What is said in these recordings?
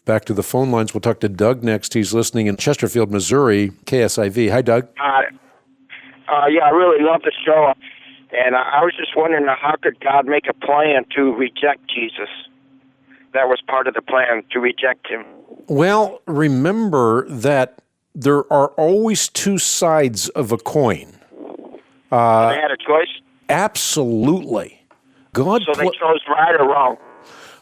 Back to the phone lines. We'll talk to Doug next. He's listening in Chesterfield, Missouri, KSIV. Hi, Doug. Yeah, I really love the show. And I was just wondering, how could God make a plan to reject Jesus? That was part of the plan, to reject him. Well, remember that there are always two sides of a coin. They had a choice? Absolutely. So they chose right or wrong?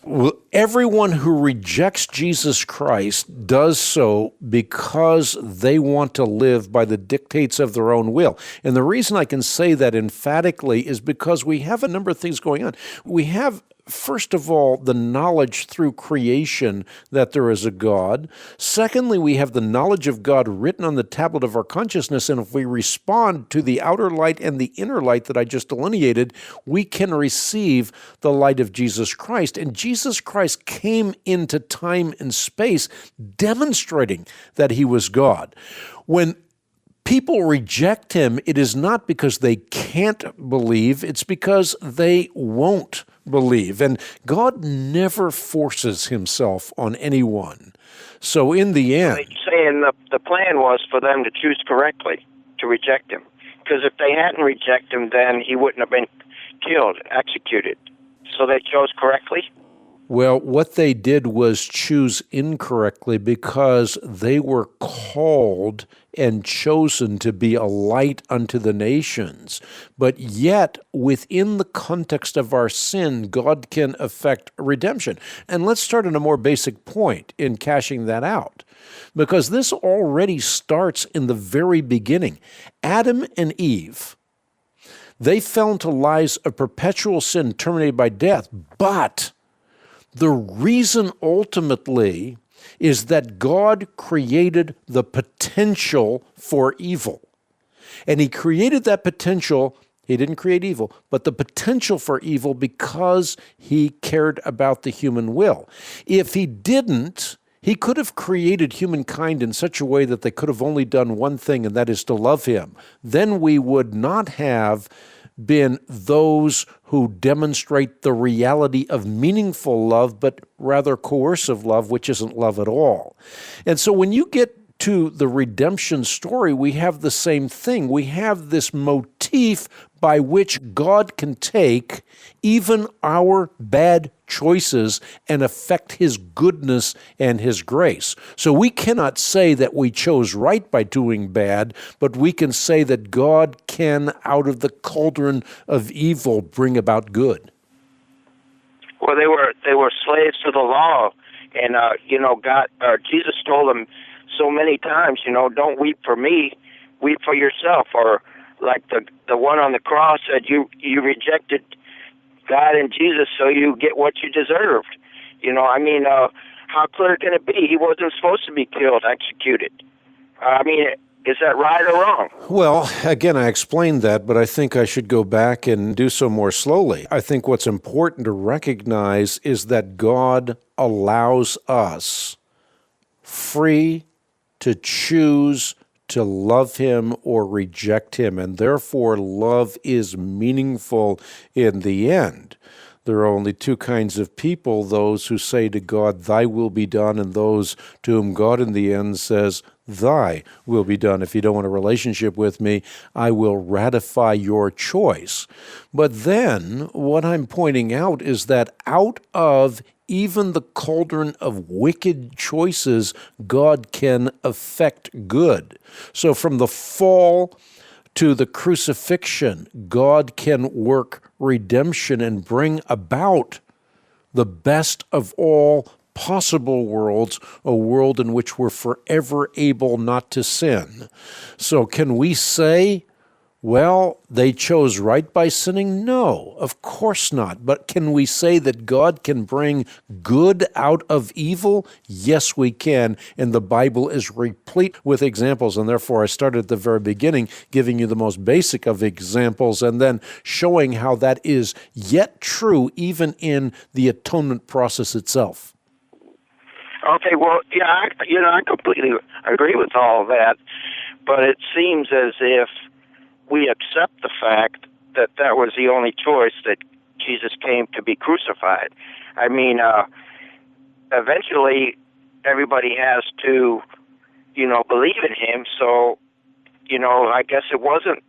Well, everyone who rejects Jesus Christ does so because they want to live by the dictates of their own will. And the reason I can say that emphatically is because we have a number of things going on. We have, first of all, the knowledge through creation that there is a God. Secondly, we have the knowledge of God written on the tablet of our consciousness, and if we respond to the outer light and the inner light that I just delineated, we can receive the light of Jesus Christ. And Jesus Christ came into time and space demonstrating that he was God. When people reject him, it is not because they can't believe, it's because they won't believe. And God never forces himself on anyone. So in the end... They're saying the plan was for them to choose correctly, to reject him. Because if they hadn't rejected him, then he wouldn't have been killed, executed. So they chose correctly? Well, what they did was choose incorrectly because they were called and chosen to be a light unto the nations. But yet, within the context of our sin, God can effect redemption. And let's start at a more basic point in cashing that out, because this already starts in the very beginning. Adam and Eve, they fell into lives of perpetual sin terminated by death, but the reason ultimately is that God created the potential for evil. And he created that potential, he didn't create evil, but the potential for evil because he cared about the human will. If he didn't, he could have created humankind in such a way that they could have only done one thing, and that is to love him. Then we would not have been those who demonstrate the reality of meaningful love, but rather coercive love, which isn't love at all. And so when you get to the redemption story, we have the same thing. We have this motif by which God can take even our bad choices and affect his goodness and his grace. So we cannot say that we chose right by doing bad, but we can say that God can, out of the cauldron of evil, bring about good. Well, they were slaves to the law, and God, Jesus told them so many times, don't weep for me, weep for yourself. Or like the one on the cross said, you rejected God and Jesus, so you get what you deserved. How clear can it be? He wasn't supposed to be killed, executed. Is that right or wrong? Well, again, I explained that, but I think I should go back and do so more slowly. I think what's important to recognize is that God allows us free to choose to love him or reject him, and therefore love is meaningful in the end. There are only two kinds of people, those who say to God, thy will be done, and those to whom God in the end says, thy will be done. If you don't want a relationship with me, I will ratify your choice. But then what I'm pointing out is that out of even the cauldron of wicked choices, God can effect good. So from the fall to the crucifixion, God can work redemption and bring about the best of all possible worlds, a world in which we're forever able not to sin. So can we say, well, they chose right by sinning? No, of course not. But can we say that God can bring good out of evil? Yes, we can. And the Bible is replete with examples. And therefore, I started at the very beginning, giving you the most basic of examples and then showing how that is yet true even in the atonement process itself. Okay, well, yeah, I completely agree with all of that. But it seems as if we accept the fact that that was the only choice, that Jesus came to be crucified. Eventually, everybody has to, believe in him. So, I guess it wasn't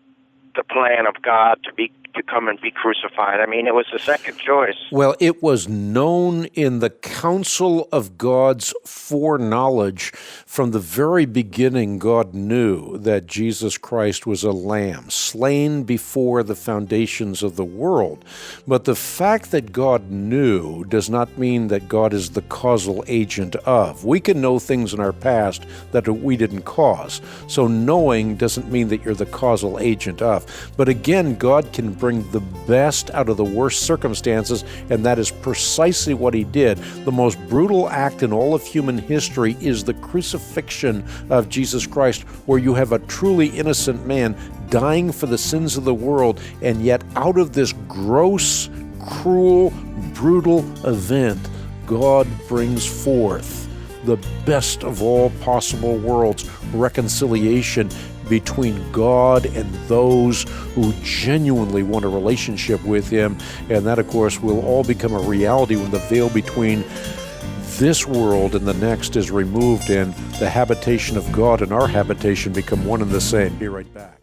the plan of God to come and be crucified. I mean, it was the second choice. Well, it was known in the counsel of God's foreknowledge. From the very beginning, God knew that Jesus Christ was a lamb, slain before the foundations of the world. But the fact that God knew does not mean that God is the causal agent of. We can know things in our past that we didn't cause. So knowing doesn't mean that you're the causal agent of. But again, God can bring the best out of the worst circumstances, and that is precisely what he did. The most brutal act in all of human history is the crucifixion of Jesus Christ, where you have a truly innocent man dying for the sins of the world, and yet out of this gross, cruel, brutal event, God brings forth the best of all possible worlds, reconciliation between God and those who genuinely want a relationship with him. And that, of course, will all become a reality when the veil between this world and the next is removed and the habitation of God and our habitation become one and the same. Be right back.